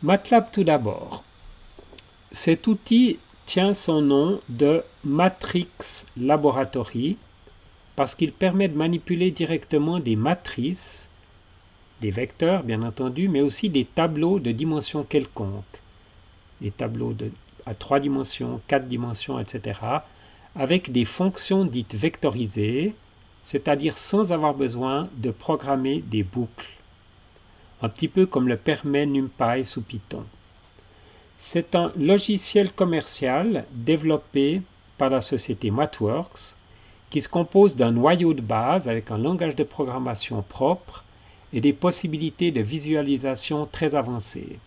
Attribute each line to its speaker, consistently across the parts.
Speaker 1: MATLAB tout d'abord. Cet outil tient son nom de Matrix Laboratory parce qu'il permet de manipuler directement des matrices, des vecteurs bien entendu, mais aussi des tableaux de dimensions quelconques, des tableaux à 3 dimensions, 4 dimensions, etc., avec des fonctions dites vectorisées, c'est-à-dire sans avoir besoin de programmer des boucles, un petit peu comme le permet NumPy sous Python. C'est un logiciel commercial développé par la société MathWorks qui se compose d'un noyau de base avec un langage de programmation propre et des possibilités de visualisation très avancées.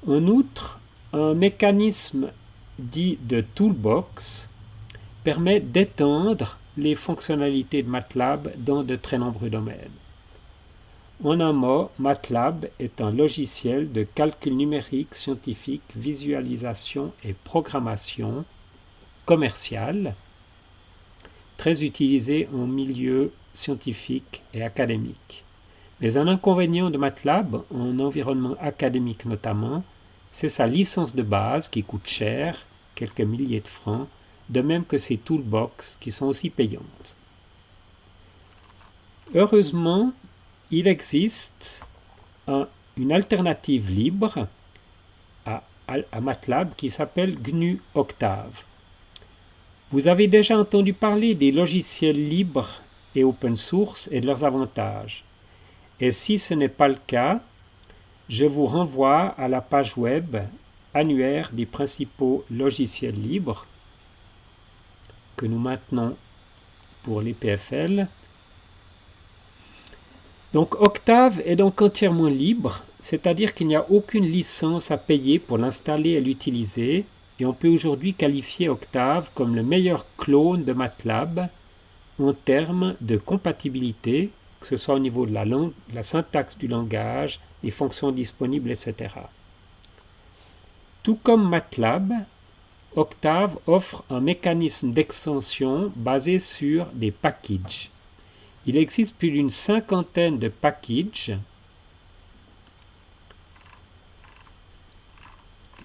Speaker 1: En outre, un mécanisme dit de toolbox permet d'étendre les fonctionnalités de MATLAB dans de très nombreux domaines. En un mot, MATLAB est un logiciel de calcul numérique, scientifique, visualisation et programmation commercial, très utilisé en milieu scientifique et académique. Mais un inconvénient de MATLAB, en environnement académique notamment, c'est sa licence de base qui coûte cher, quelques milliers de francs, de même que ses toolbox qui sont aussi payantes. Heureusement, il existe une alternative libre à MATLAB qui s'appelle GNU Octave. Vous avez déjà entendu parler des logiciels libres et open source et de leurs avantages. Et si ce n'est pas le cas, je vous renvoie à la page web annuaire des principaux logiciels libres que nous maintenons pour les PFL. Donc Octave est donc entièrement libre, c'est-à-dire qu'il n'y a aucune licence à payer pour l'installer et l'utiliser, et on peut aujourd'hui qualifier Octave comme le meilleur clone de MATLAB en termes de compatibilité, que ce soit au niveau de la syntaxe du langage, des fonctions disponibles, etc. Tout comme MATLAB, Octave offre un mécanisme d'extension basé sur des packages. Il existe plus d'une cinquantaine de packages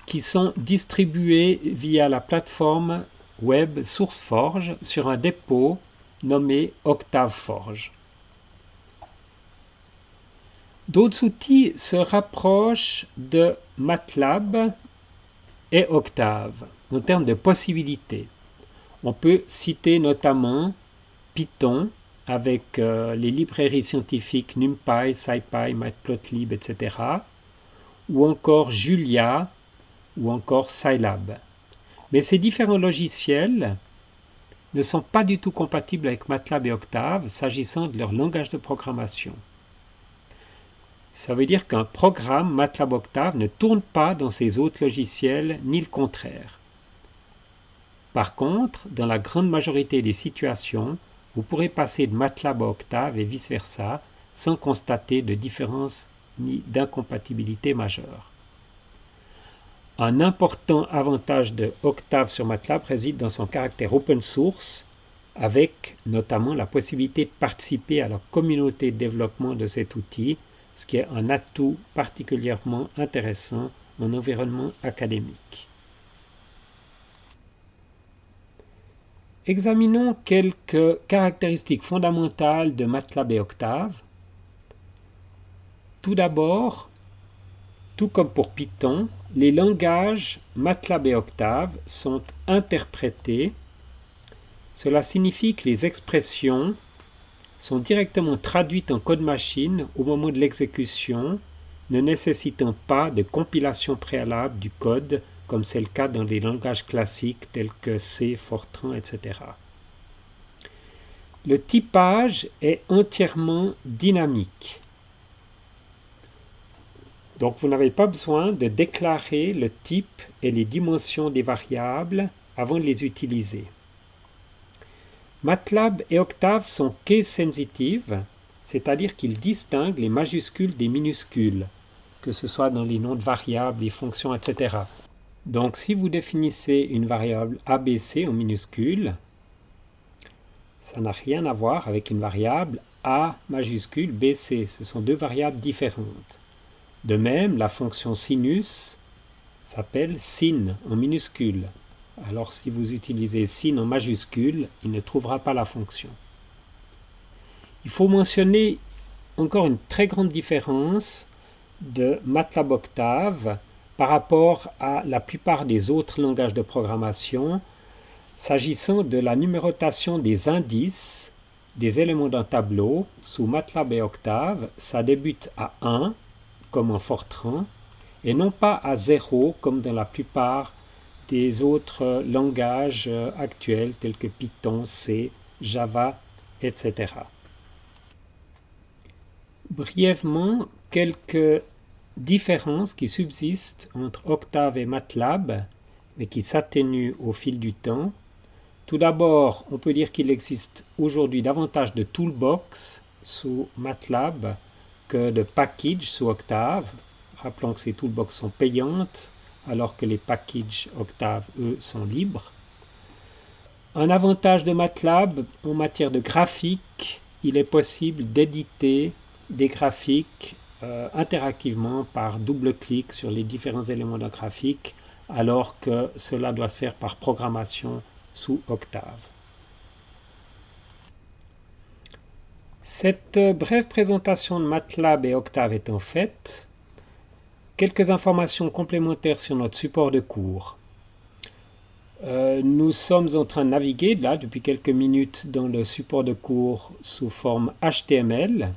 Speaker 1: qui sont distribués via la plateforme web SourceForge sur un dépôt nommé OctaveForge. D'autres outils se rapprochent de MATLAB et Octave en termes de possibilités. On peut citer notamment Python avec les librairies scientifiques NumPy, SciPy, Matplotlib, etc. ou encore Julia ou encore Scilab. Mais ces différents logiciels ne sont pas du tout compatibles avec MATLAB et Octave s'agissant de leur langage de programmation. Ça veut dire qu'un programme MATLAB Octave ne tourne pas dans ces autres logiciels, ni le contraire. Par contre, dans la grande majorité des situations, vous pourrez passer de MATLAB à Octave et vice-versa sans constater de différence ni d'incompatibilité majeure. Un important avantage de Octave sur MATLAB réside dans son caractère open source, avec notamment la possibilité de participer à la communauté de développement de cet outil, ce qui est un atout particulièrement intéressant en environnement académique. Examinons quelques caractéristiques fondamentales de MATLAB et Octave. Tout d'abord, tout comme pour Python, les langages MATLAB et Octave sont interprétés. Cela signifie que les expressions sont directement traduites en code machine au moment de l'exécution, ne nécessitant pas de compilation préalable du code, comme c'est le cas dans les langages classiques tels que C, Fortran, etc. Le typage est entièrement dynamique. Donc vous n'avez pas besoin de déclarer le type et les dimensions des variables avant de les utiliser. MATLAB et Octave sont case sensitive, c'est-à-dire qu'ils distinguent les majuscules des minuscules, que ce soit dans les noms de variables, les fonctions, etc. Donc si vous définissez une variable ABC en minuscule, ça n'a rien à voir avec une variable A majuscule BC. Ce sont deux variables différentes. De même, la fonction sinus s'appelle sin en minuscule. Alors si vous utilisez sin en majuscule, il ne trouvera pas la fonction. Il faut mentionner encore une très grande différence de MATLAB Octave par rapport à la plupart des autres langages de programmation s'agissant de la numérotation des indices des éléments d'un tableau. Sous MATLAB et Octave, ça débute à 1 comme en Fortran et non pas à 0 comme dans la plupart des autres langages actuels tels que Python, C, Java, etc. Brièvement, quelques différences qui subsistent entre Octave et MATLAB, mais qui s'atténuent au fil du temps. Tout d'abord, on peut dire qu'il existe aujourd'hui davantage de toolbox sous MATLAB que de packages sous Octave. Rappelons que ces toolbox sont payantes, alors que les packages Octave, eux, sont libres. Un avantage de MATLAB en matière de graphique, il est possible d'éditer des graphiques interactivement par double-clic sur les différents éléments d'un graphique, alors que cela doit se faire par programmation sous Octave. Cette brève présentation de MATLAB et Octave étant faite, quelques informations complémentaires sur notre support de cours. Nous sommes en train de naviguer là depuis quelques minutes dans le support de cours sous forme HTML.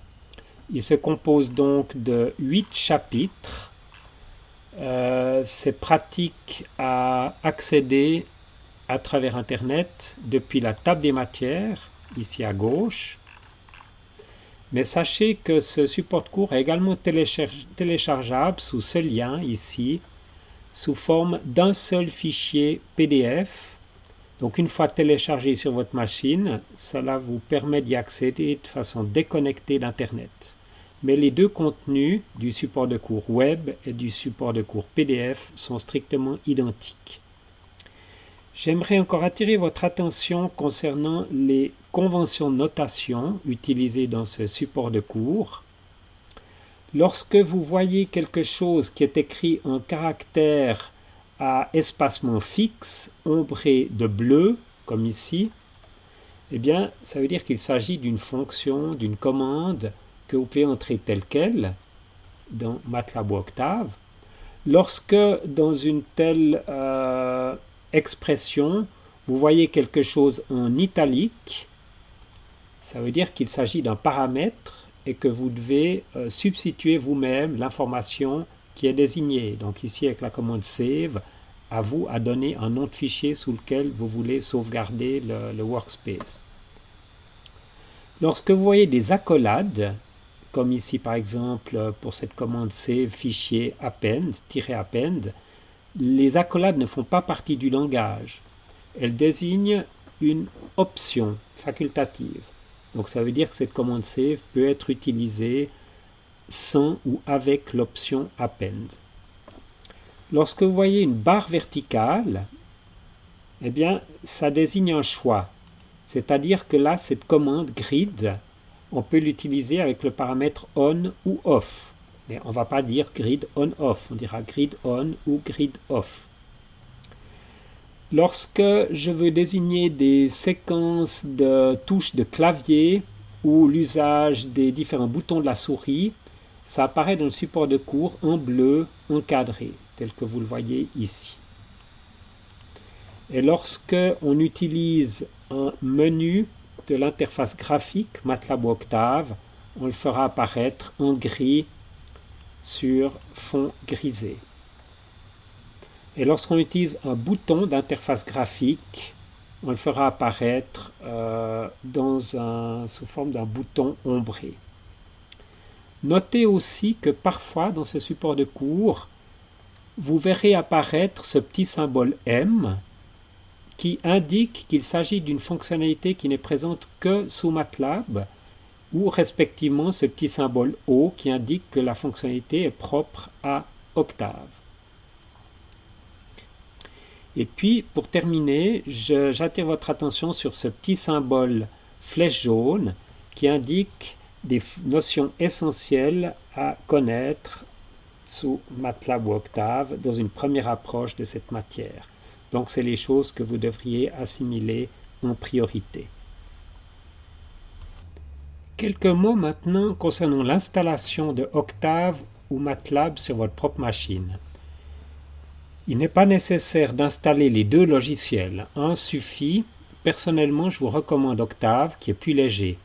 Speaker 1: Il se compose donc de 8 chapitres. C'est pratique à accéder à travers Internet depuis la table des matières, ici à gauche. Mais sachez que ce support de cours est également téléchargeable sous ce lien ici, sous forme d'un seul fichier PDF. Donc une fois téléchargé sur votre machine, cela vous permet d'y accéder de façon déconnectée d'Internet. Mais les deux contenus du support de cours web et du support de cours PDF sont strictement identiques. J'aimerais encore attirer votre attention concernant les conventions de notation utilisées dans ce support de cours. Lorsque vous voyez quelque chose qui est écrit en caractère à espacement fixe, ombré de bleu, comme ici, eh bien, ça veut dire qu'il s'agit d'une fonction, d'une commande que vous pouvez entrer telle qu'elle dans MATLAB ou Octave. Lorsque dans une telle expression, vous voyez quelque chose en italique, ça veut dire qu'il s'agit d'un paramètre et que vous devez substituer vous-même l'information qui est désignée. Donc ici avec la commande save, à vous à donner un nom de fichier sous lequel vous voulez sauvegarder le workspace. Lorsque vous voyez des accolades, comme ici par exemple pour cette commande save fichier append, -append, les accolades ne font pas partie du langage. Elles désignent une option facultative. Donc ça veut dire que cette commande save peut être utilisée sans ou avec l'option append. Lorsque vous voyez une barre verticale, eh bien ça désigne un choix. C'est-à-dire que là, cette commande grid, on peut l'utiliser avec le paramètre on ou off. Mais on ne va pas dire grid on-off, on dira grid on ou grid off. Lorsque je veux désigner des séquences de touches de clavier ou l'usage des différents boutons de la souris, ça apparaît dans le support de cours en bleu encadré, tel que vous le voyez ici. Et lorsque on utilise un menu de l'interface graphique MATLAB ou Octave, on le fera apparaître en gris sur fond grisé. Et lorsqu'on utilise un bouton d'interface graphique, on le fera apparaître sous forme d'un bouton ombré. Notez aussi que parfois dans ce support de cours, vous verrez apparaître ce petit symbole M qui indique qu'il s'agit d'une fonctionnalité qui n'est présente que sous MATLAB, ou respectivement ce petit symbole O qui indique que la fonctionnalité est propre à Octave. Et puis, pour terminer, j'attire votre attention sur ce petit symbole flèche jaune qui indique des notions essentielles à connaître sous MATLAB ou Octave dans une première approche de cette matière. Donc c'est les choses que vous devriez assimiler en priorité. Quelques mots maintenant concernant l'installation de Octave ou MATLAB sur votre propre machine. Il n'est pas nécessaire d'installer les deux logiciels. Un suffit. Personnellement, je vous recommande Octave qui est plus léger.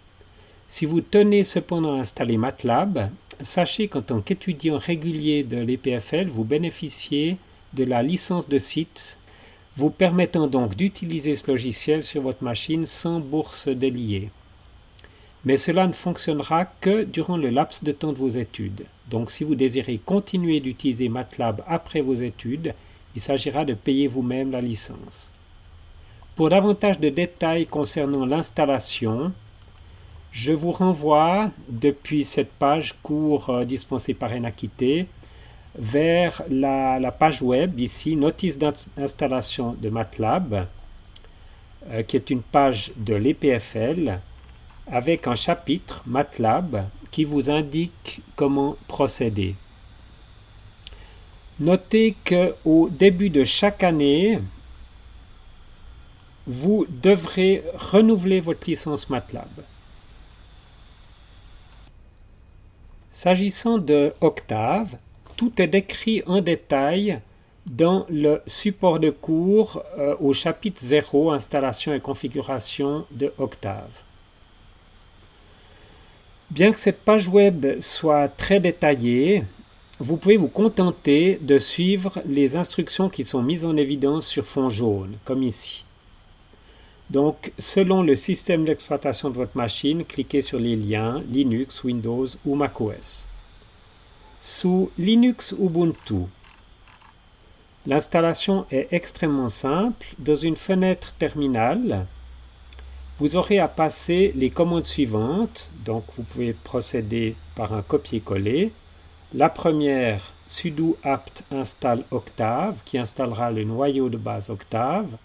Speaker 1: Si vous tenez cependant à installer MATLAB, sachez qu'en tant qu'étudiant régulier de l'EPFL, vous bénéficiez de la licence de site, vous permettant donc d'utiliser ce logiciel sur votre machine sans bourse déliée. Mais cela ne fonctionnera que durant le laps de temps de vos études. Donc si vous désirez continuer d'utiliser MATLAB après vos études, il s'agira de payer vous-même la licence. Pour davantage de détails concernant l'installation, je vous renvoie depuis cette page cours dispensée par Enacquité vers la page web, ici, notice d'installation de MATLAB, qui est une page de l'EPFL, avec un chapitre MATLAB qui vous indique comment procéder. Notez qu'au début de chaque année, vous devrez renouveler votre licence MATLAB. S'agissant de Octave, tout est décrit en détail dans le support de cours au chapitre 0, installation et configuration de Octave. Bien que cette page web soit très détaillée, vous pouvez vous contenter de suivre les instructions qui sont mises en évidence sur fond jaune, comme ici. Donc, selon le système d'exploitation de votre machine, cliquez sur les liens Linux, Windows ou macOS. Sous Linux Ubuntu, l'installation est extrêmement simple. Dans une fenêtre terminale, vous aurez à passer les commandes suivantes. Donc, vous pouvez procéder par un copier-coller. La première, sudo apt install Octave, qui installera le noyau de base Octave.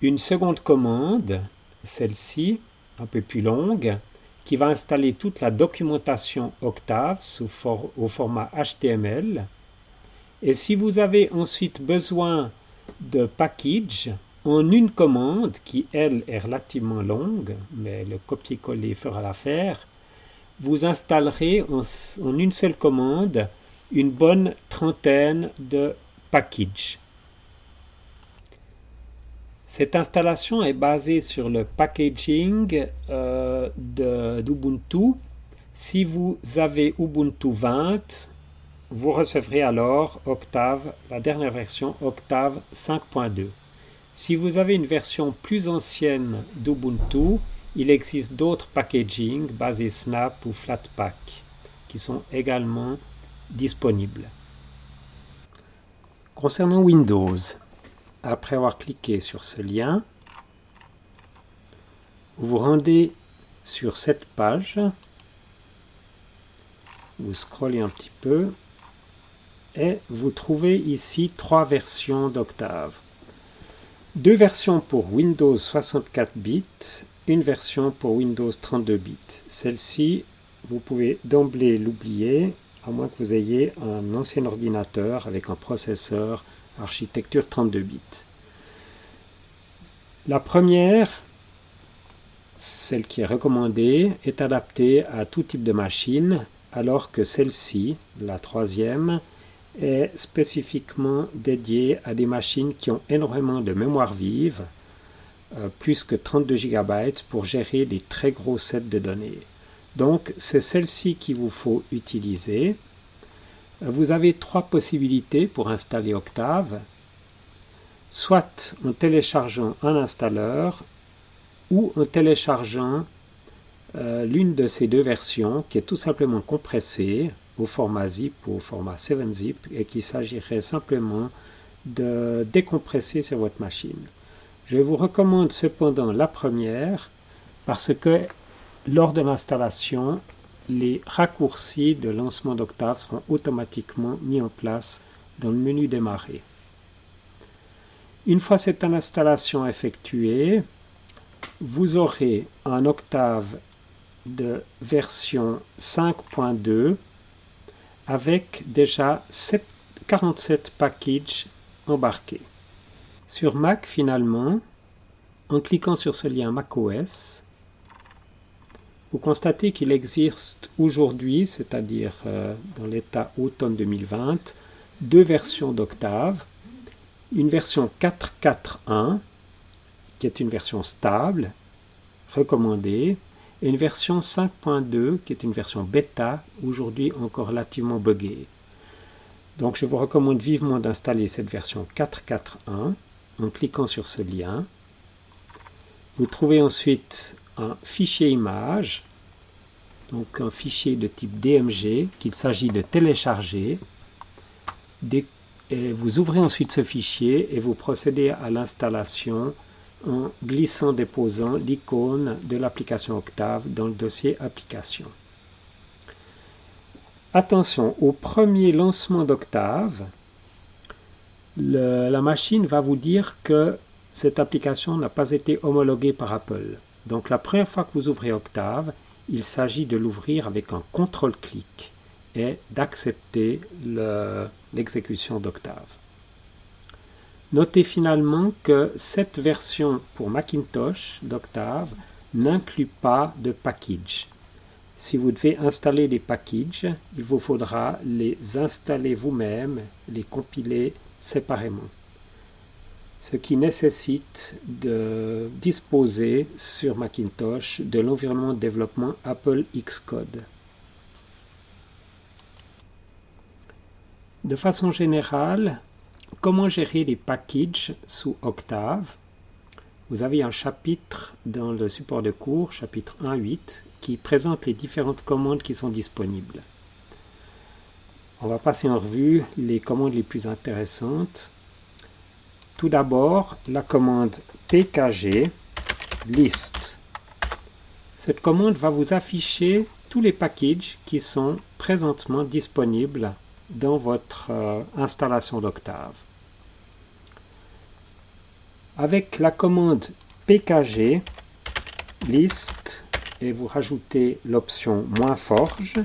Speaker 1: Une seconde commande, celle-ci, un peu plus longue, qui va installer toute la documentation Octave au format HTML. Et si vous avez ensuite besoin de package, en une commande, qui elle est relativement longue, mais le copier-coller fera l'affaire, vous installerez en une seule commande une bonne trentaine de packages. Cette installation est basée sur le packaging d'Ubuntu. Si vous avez Ubuntu 20, vous recevrez alors Octave, la dernière version Octave 5.2. Si vous avez une version plus ancienne d'Ubuntu, il existe d'autres packaging basés Snap ou Flatpak qui sont également disponibles. Concernant Windows, après avoir cliqué sur ce lien, vous vous rendez sur cette page, vous scrollez un petit peu et vous trouvez ici 3 versions d'Octave. 2 versions pour Windows 64 bits, une version pour Windows 32 bits. Celle-ci, vous pouvez d'emblée l'oublier, à moins que vous ayez un ancien ordinateur avec un processeur architecture 32 bits. La première, celle qui est recommandée, est adaptée à tout type de machine, alors que celle-ci, la troisième, est spécifiquement dédiée à des machines qui ont énormément de mémoire vive, plus que 32 GB pour gérer des très gros sets de données. Donc, c'est celle-ci qu'il vous faut utiliser. Vous avez 3 possibilités pour installer Octave, soit en téléchargeant un installeur ou en téléchargeant l'une de ces 2 versions qui est tout simplement compressée au format zip ou au format 7zip et qu'il s'agirait simplement de décompresser sur votre machine. Je vous recommande cependant la première parce que lors de l'installation, les raccourcis de lancement d'Octave seront automatiquement mis en place dans le menu démarrer. Une fois cette installation effectuée, vous aurez un Octave de version 5.2 avec déjà 47 packages embarqués. Sur Mac, finalement, en cliquant sur ce lien macOS, vous constatez qu'il existe aujourd'hui, c'est-à-dire dans l'état automne 2020, deux versions d'Octave. Une version 4.4.1, qui est une version stable, recommandée, et une version 5.2, qui est une version bêta, aujourd'hui encore relativement buggée. Donc je vous recommande vivement d'installer cette version 4.4.1 en cliquant sur ce lien. Vous trouvez ensuite un fichier image, donc un fichier de type DMG qu'il s'agit de télécharger. Et vous ouvrez ensuite ce fichier et vous procédez à l'installation en glissant-déposant l'icône de l'application Octave dans le dossier Application. Attention, au premier lancement d'Octave, la machine va vous dire que cette application n'a pas été homologuée par Apple. Donc la première fois que vous ouvrez Octave, il s'agit de l'ouvrir avec un contrôle-clic et d'accepter l'exécution d'Octave. Notez finalement que cette version pour Macintosh d'Octave n'inclut pas de package. Si vous devez installer des packages, il vous faudra les installer vous-même, les compiler séparément. Ce qui nécessite de disposer sur Macintosh de l'environnement de développement Apple Xcode. De façon générale, comment gérer les packages sous Octave? Vous avez un chapitre dans le support de cours, chapitre 1.8, qui présente les différentes commandes qui sont disponibles. On va passer en revue les commandes les plus intéressantes. Tout d'abord, la commande pkg list. Cette commande va vous afficher tous les packages qui sont présentement disponibles dans votre installation d'Octave. Avec la commande pkg list et vous rajoutez l'option -forge,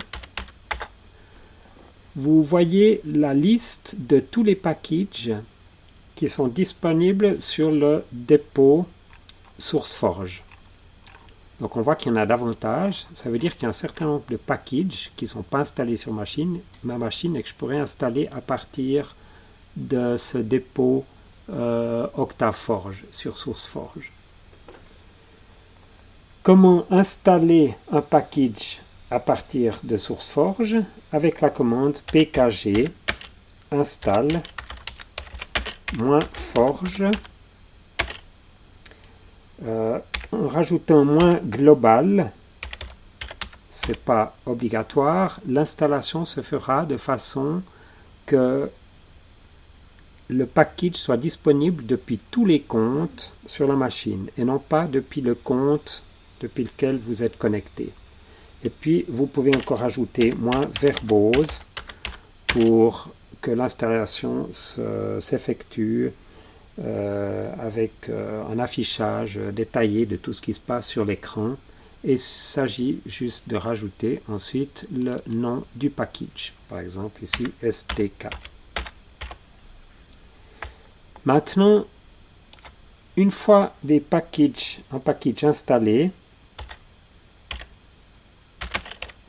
Speaker 1: vous voyez la liste de tous les packages qui sont disponibles sur le dépôt SourceForge. Donc on voit qu'il y en a davantage, ça veut dire qu'il y a un certain nombre de packages qui ne sont pas installés sur ma machine et que je pourrais installer à partir de ce dépôt OctaveForge sur SourceForge. Comment installer un package à partir de SourceForge? Avec la commande pkg install -forge en rajoutant -global, c'est pas obligatoire, l'installation se fera de façon que le package soit disponible depuis tous les comptes sur la machine et non pas depuis le compte depuis lequel vous êtes connecté. Et puis vous pouvez encore ajouter -verbose pour que l'installation s'effectue avec un affichage détaillé de tout ce qui se passe sur l'écran. Et il s'agit juste de rajouter ensuite le nom du package, par exemple ici STK. Maintenant, une fois un package installé,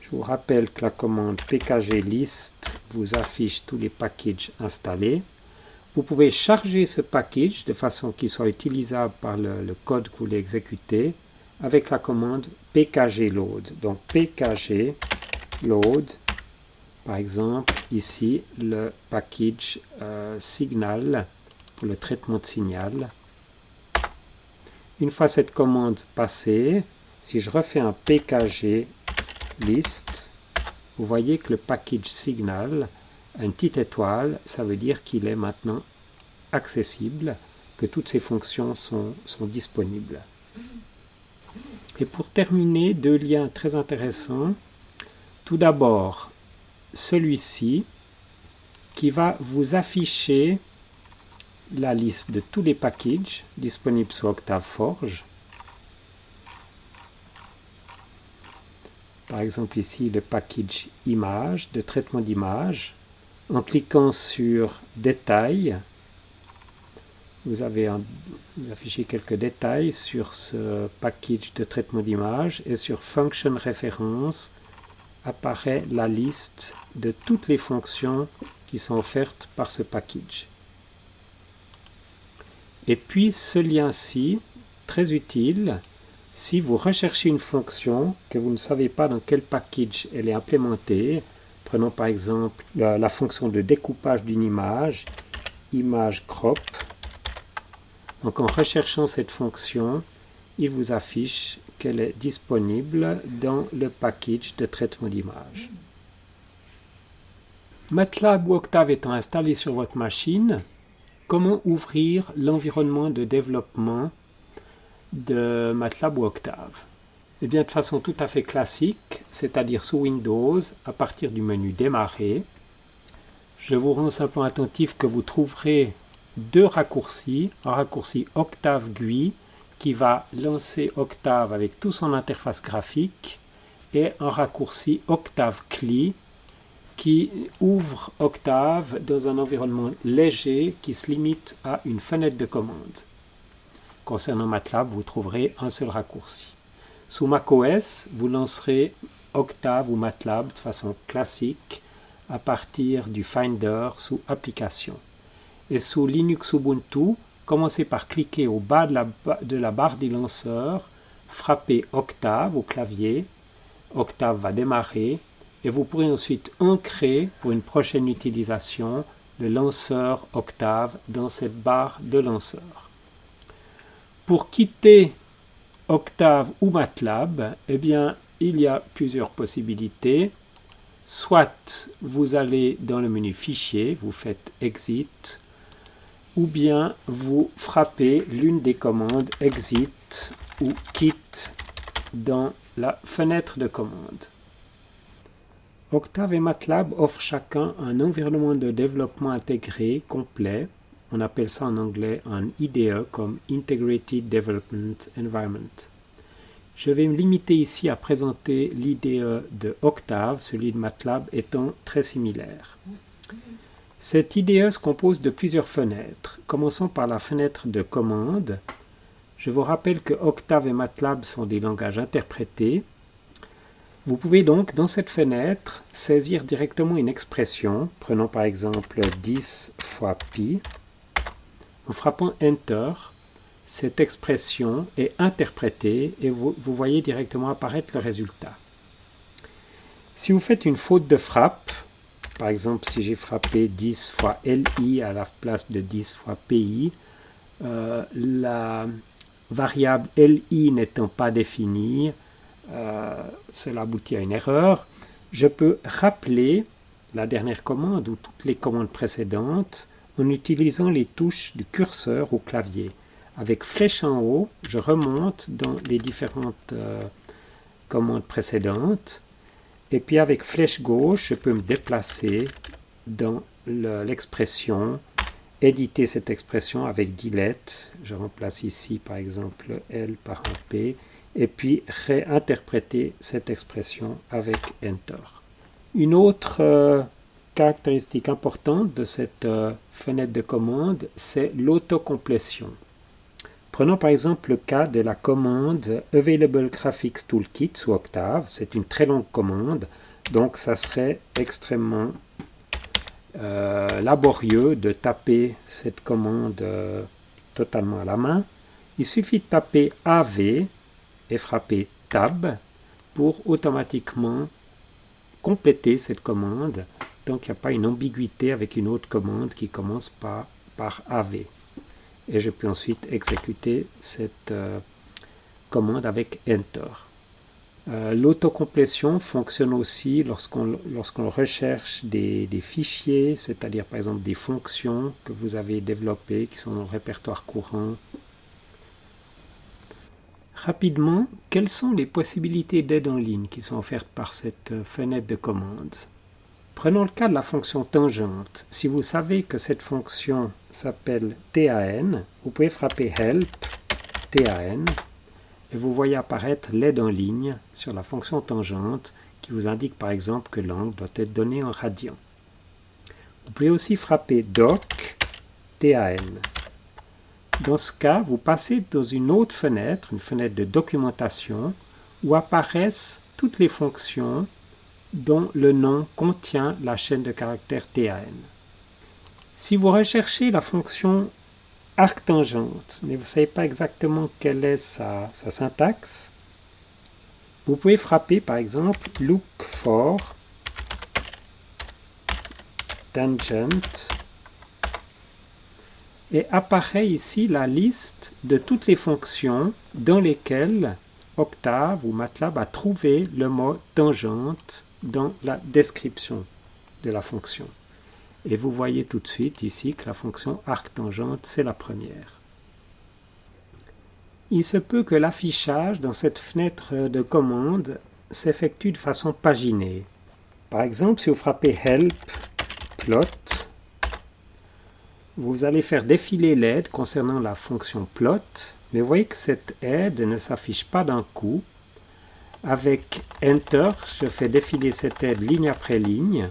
Speaker 1: je vous rappelle que la commande pkg list vous affiche tous les packages installés. Vous pouvez charger ce package de façon qu'il soit utilisable par le code que vous voulez exécuter avec la commande pkg load. Donc pkg load, par exemple ici le package signal pour le traitement de signal. Une fois cette commande passée, si je refais un pkg list, vous voyez que le package signal a une petite étoile, ça veut dire qu'il est maintenant accessible, que toutes ces fonctions sont disponibles. Et pour terminer, deux liens très intéressants. Tout d'abord, celui-ci qui va vous afficher la liste de tous les packages disponibles sur OctaveForge. par exemple ici le package image, de traitement d'image. En cliquant sur détails, vous affichez quelques détails sur ce package de traitement d'image et sur function référence apparaît la liste de toutes les fonctions qui sont offertes par ce package. Et puis ce lien-ci, très utile, si vous recherchez une fonction que vous ne savez pas dans quel package elle est implémentée. Prenons par exemple la fonction de découpage d'une image, image crop. Donc en recherchant cette fonction, il vous affiche qu'elle est disponible dans le package de traitement d'image. MATLAB ou Octave étant installé sur votre machine, comment ouvrir l'environnement de développement de MATLAB ou Octave? Eh bien, de façon tout à fait classique, c'est-à-dire sous Windows, à partir du menu Démarrer. Je vous rends simplement attentif que vous trouverez deux raccourcis, un raccourci Octave GUI qui va lancer Octave avec toute son interface graphique et un raccourci Octave CLI qui ouvre Octave dans un environnement léger qui se limite à une fenêtre de commande. Concernant MATLAB, vous trouverez un seul raccourci. Sous macOS, vous lancerez Octave ou MATLAB de façon classique à partir du Finder sous Applications. Et sous Linux Ubuntu, commencez par cliquer au bas de la barre des lanceurs, frappez Octave au clavier, Octave va démarrer et vous pourrez ensuite ancrer pour une prochaine utilisation le lanceur Octave dans cette barre de lanceur. Pour quitter Octave ou MATLAB, eh bien, il y a plusieurs possibilités. Soit vous allez dans le menu Fichier, vous faites Exit, ou bien vous frappez l'une des commandes Exit ou Quit dans la fenêtre de commande. Octave et MATLAB offrent chacun un environnement de développement intégré complet. On appelle ça en anglais un IDE comme Integrated Development Environment. Je vais me limiter ici à présenter l'IDE de Octave, celui de MATLAB étant très similaire. Cet IDE se compose de plusieurs fenêtres. Commençons par la fenêtre de commande. Je vous rappelle que Octave et MATLAB sont des langages interprétés. Vous pouvez donc, dans cette fenêtre, saisir directement une expression. Prenons par exemple 10 fois pi. En frappant Enter, cette expression est interprétée et vous voyez directement apparaître le résultat. Si vous faites une faute de frappe, par exemple si j'ai frappé 10 fois LI à la place de 10 fois PI, la variable LI n'étant pas définie, cela aboutit à une erreur. Je peux rappeler la dernière commande ou toutes les commandes précédentes en utilisant les touches du curseur au clavier. Avec flèche en haut, je remonte dans les différentes commandes précédentes. Et puis avec flèche gauche, je peux me déplacer dans l'expression, éditer cette expression avec delete. Je remplace ici par exemple L par un P. Et puis réinterpréter cette expression avec Enter. Une autre caractéristique importante de cette fenêtre de commande, c'est l'autocomplétion. Prenons par exemple le cas de la commande Available Graphics Toolkit sous Octave. C'est une très longue commande, donc ça serait extrêmement laborieux de taper cette commande totalement à la main. Il suffit de taper AV et frapper Tab pour automatiquement compléter cette commande. Donc il n'y a pas une ambiguïté avec une autre commande qui commence par AV. Et je peux ensuite exécuter cette commande avec Enter. L'autocomplétion fonctionne aussi lorsqu'on recherche des fichiers, c'est-à-dire par exemple des fonctions que vous avez développées qui sont dans le répertoire courant. Rapidement, quelles sont les possibilités d'aide en ligne qui sont offertes par cette fenêtre de commande? Prenons le cas de la fonction tangente. Si vous savez que cette fonction s'appelle TAN, vous pouvez frapper Help, TAN, et vous voyez apparaître l'aide en ligne sur la fonction tangente qui vous indique par exemple que l'angle doit être donné en radians. Vous pouvez aussi frapper Doc TAN. Dans ce cas, vous passez dans une autre fenêtre, une fenêtre de documentation, où apparaissent toutes les fonctions dont le nom contient la chaîne de caractères TAN. Si vous recherchez la fonction arctangente, mais vous ne savez pas exactement quelle est sa syntaxe, vous pouvez frapper par exemple look for tangent et apparaît ici la liste de toutes les fonctions dans lesquelles Octave ou MATLAB a trouvé le mot tangente dans la description de la fonction. Et vous voyez tout de suite ici que la fonction arctangente, c'est la première. Il se peut que l'affichage dans cette fenêtre de commande s'effectue de façon paginée. Par exemple, si vous frappez Help, Plot, vous allez faire défiler l'aide concernant la fonction plot, mais vous voyez que cette aide ne s'affiche pas d'un coup. Avec Enter, je fais défiler cette aide ligne après ligne.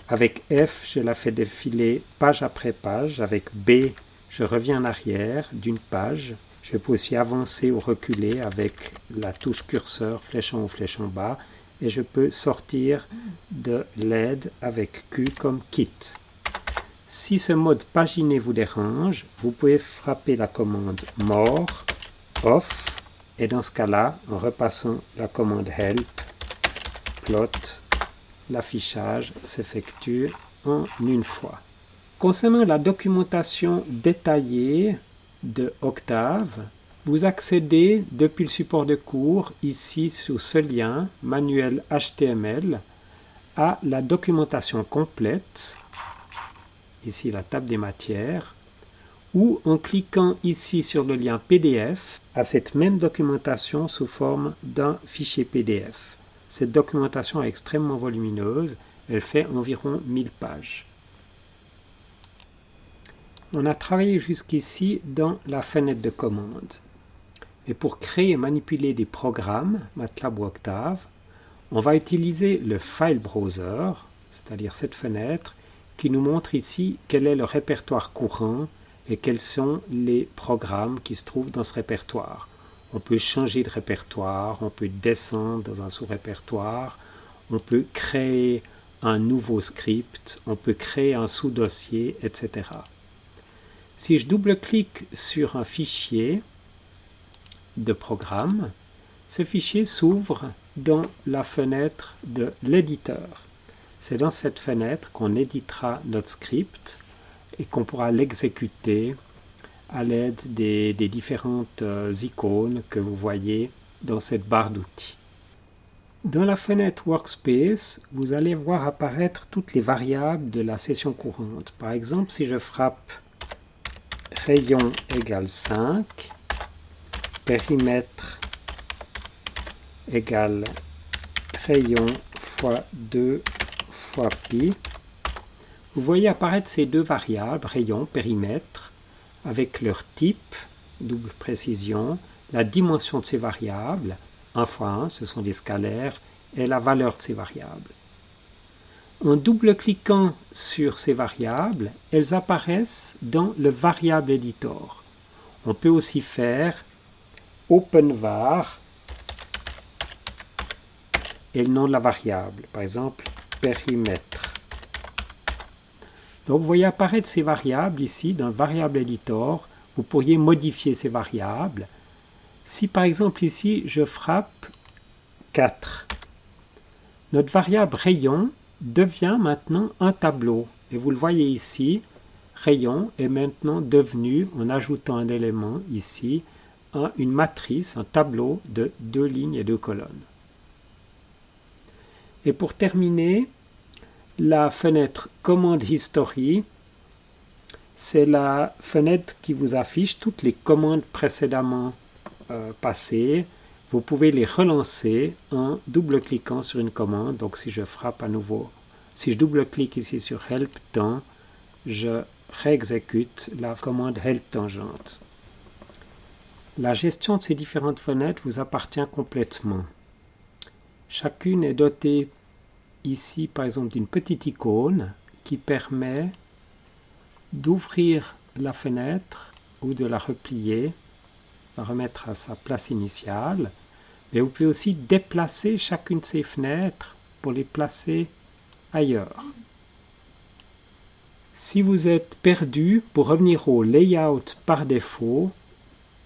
Speaker 1: Avec F, je la fais défiler page après page. Avec B, je reviens en arrière d'une page. Je peux aussi avancer ou reculer avec la touche curseur, flèche en haut, flèche en bas. Et je peux sortir de l'aide avec Q comme Quit. Si ce mode paginé vous dérange, vous pouvez frapper la commande More, Off, et dans ce cas-là, en repassant la commande Help, Plot, l'affichage s'effectue en une fois. Concernant la documentation détaillée de Octave, vous accédez depuis le support de cours, ici sous ce lien, manuel HTML, à la documentation complète, ici la table des matières, ou en cliquant ici sur le lien PDF, à cette même documentation sous forme d'un fichier PDF. Cette documentation est extrêmement volumineuse, elle fait environ 1000 pages. On a travaillé jusqu'ici dans la fenêtre de commande. Et pour créer et manipuler des programmes, MATLAB ou Octave, on va utiliser le File Browser, c'est-à-dire cette fenêtre, qui nous montre ici quel est le répertoire courant et quels sont les programmes qui se trouvent dans ce répertoire. On peut changer de répertoire, on peut descendre dans un sous-répertoire, on peut créer un nouveau script, on peut créer un sous-dossier, etc. Si je double-clique sur un fichier de programme, ce fichier s'ouvre dans la fenêtre de l'éditeur. C'est dans cette fenêtre qu'on éditera notre script et qu'on pourra l'exécuter à l'aide des différentes icônes que vous voyez dans cette barre d'outils. Dans la fenêtre Workspace, vous allez voir apparaître toutes les variables de la session courante. Par exemple, si je frappe rayon égale 5, périmètre égale rayon fois 2 fois pi, vous voyez apparaître ces deux variables, rayon, périmètre, avec leur type, double précision, la dimension de ces variables, 1 fois 1, ce sont des scalaires, et la valeur de ces variables. En double-cliquant sur ces variables, elles apparaissent dans le variable editor. On peut aussi faire openvar et le nom de la variable, par exemple périmètre. Donc vous voyez apparaître ces variables ici dans le variable editor. Vous pourriez modifier ces variables. Si par exemple ici je frappe 4, notre variable rayon devient maintenant un tableau. Et vous le voyez ici, rayon est maintenant devenu, en ajoutant un élément ici, une matrice, un tableau de 2 lignes et 2 colonnes. Et pour terminer, la fenêtre Command History, c'est la fenêtre qui vous affiche toutes les commandes précédemment passées. Vous pouvez les relancer en double-cliquant sur une commande. Donc si je frappe à nouveau, si je double-clique ici sur Help Temps, je réexécute la commande Help Tangente. La gestion de ces différentes fenêtres vous appartient complètement. Chacune est dotée ici, par exemple, d'une petite icône qui permet d'ouvrir la fenêtre ou de la replier, la remettre à sa place initiale. Mais vous pouvez aussi déplacer chacune de ces fenêtres pour les placer ailleurs. Si vous êtes perdu, pour revenir au layout par défaut,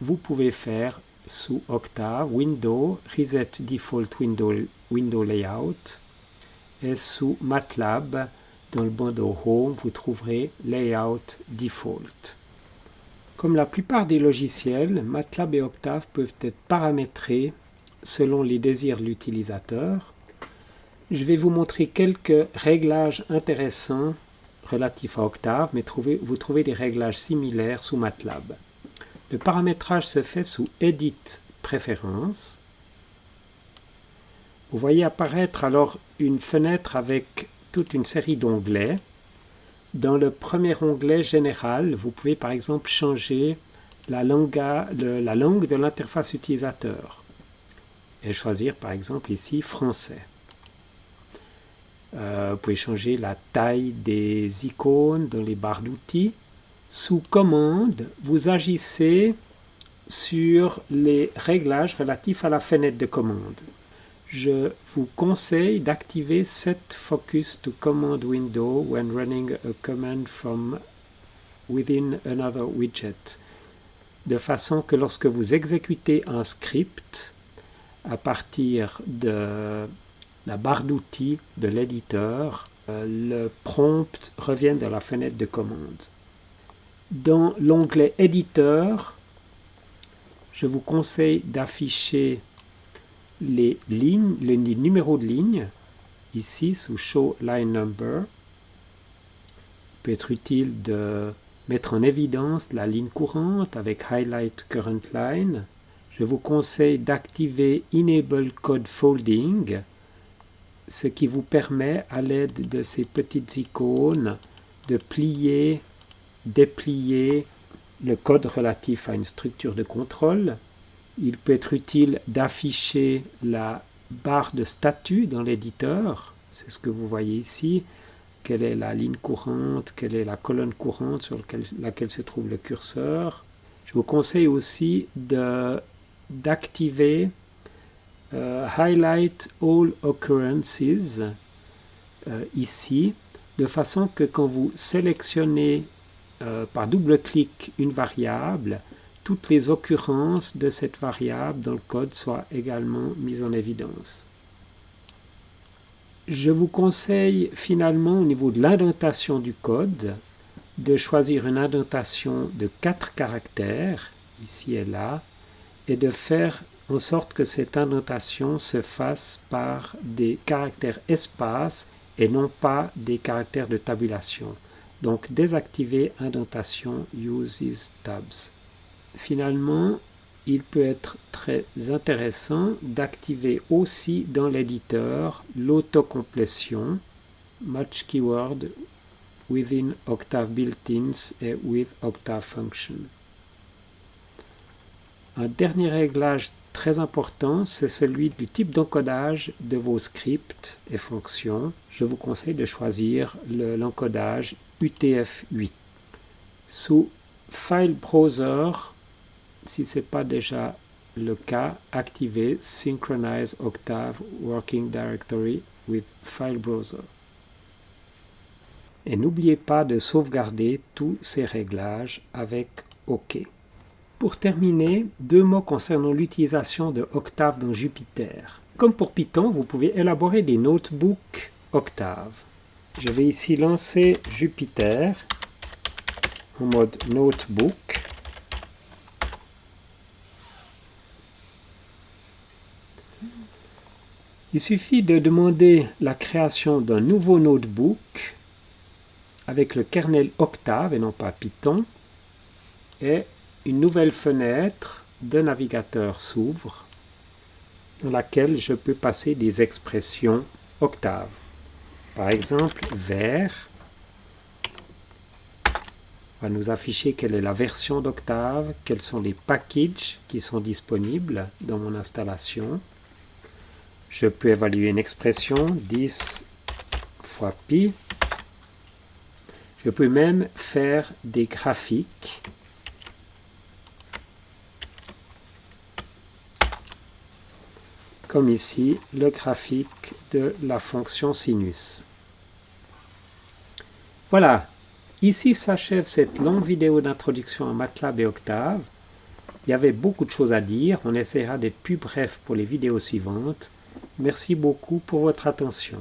Speaker 1: vous pouvez faire sous Octave, Window, Reset Default Window Layout, et sous MATLAB, dans le bandeau Home, vous trouverez Layout Default. Comme la plupart des logiciels, MATLAB et Octave peuvent être paramétrés selon les désirs de l'utilisateur. Je vais vous montrer quelques réglages intéressants relatifs à Octave, mais vous trouvez des réglages similaires sous MATLAB. Le paramétrage se fait sous Edit Préférences. Vous voyez apparaître alors une fenêtre avec toute une série d'onglets. Dans le premier onglet Général, vous pouvez par exemple changer la langue de l'interface utilisateur et choisir par exemple ici Français. Vous pouvez changer la taille des icônes dans les barres d'outils. Sous Commande, vous agissez sur les réglages relatifs à la fenêtre de commande. Je vous conseille d'activer Set Focus to Command Window when running a command from within another widget, de façon que lorsque vous exécutez un script à partir de la barre d'outils de l'éditeur, le prompt revienne dans la fenêtre de commande. Dans l'onglet Éditeur, je vous conseille d'afficher les lignes, les numéros de ligne, ici sous Show Line Number. Il peut être utile de mettre en évidence la ligne courante avec Highlight Current Line. Je vous conseille d'activer Enable Code Folding, ce qui vous permet, à l'aide de ces petites icônes, de plier, déplier le code relatif à une structure de contrôle. Il peut être utile d'afficher la barre de statut dans l'éditeur. C'est ce que vous voyez ici. Quelle est la ligne courante, quelle est la colonne courante sur laquelle se trouve le curseur. Je vous conseille aussi d'activer Highlight All Occurrences ici, de façon que quand vous sélectionnez par double-clic une variable, toutes les occurrences de cette variable dans le code soient également mises en évidence. Je vous conseille finalement au niveau de l'indentation du code de choisir une indentation de 4 caractères, ici et là, et de faire en sorte que cette indentation se fasse par des caractères espaces et non pas des caractères de tabulation. Donc désactiver indentation Uses Tabs. Finalement, il peut être très intéressant d'activer aussi dans l'éditeur l'autocomplétion, Match Keyword within Octave Built-ins et with Octave Function. Un dernier réglage très important, c'est celui du type d'encodage de vos scripts et fonctions. Je vous conseille de choisir l'encodage UTF-8. Sous File Browser, si ce n'est pas déjà le cas, activez Synchronize Octave Working Directory with File Browser. Et n'oubliez pas de sauvegarder tous ces réglages avec OK. Pour terminer, 2 mots concernant l'utilisation de Octave dans Jupyter. Comme pour Python, vous pouvez élaborer des notebooks Octave. Je vais ici lancer Jupyter en mode notebook. Il suffit de demander la création d'un nouveau notebook avec le kernel Octave et non pas Python, et une nouvelle fenêtre de navigateur s'ouvre dans laquelle je peux passer des expressions Octave. Par exemple, vert va nous afficher quelle est la version d'Octave, quels sont les packages qui sont disponibles dans mon installation. Je peux évaluer une expression 10 fois pi. Je peux même faire des graphiques. Comme ici, le graphique de la fonction sinus. Voilà, ici s'achève cette longue vidéo d'introduction à MATLAB et Octave. Il y avait beaucoup de choses à dire, on essaiera d'être plus bref pour les vidéos suivantes. Merci beaucoup pour votre attention.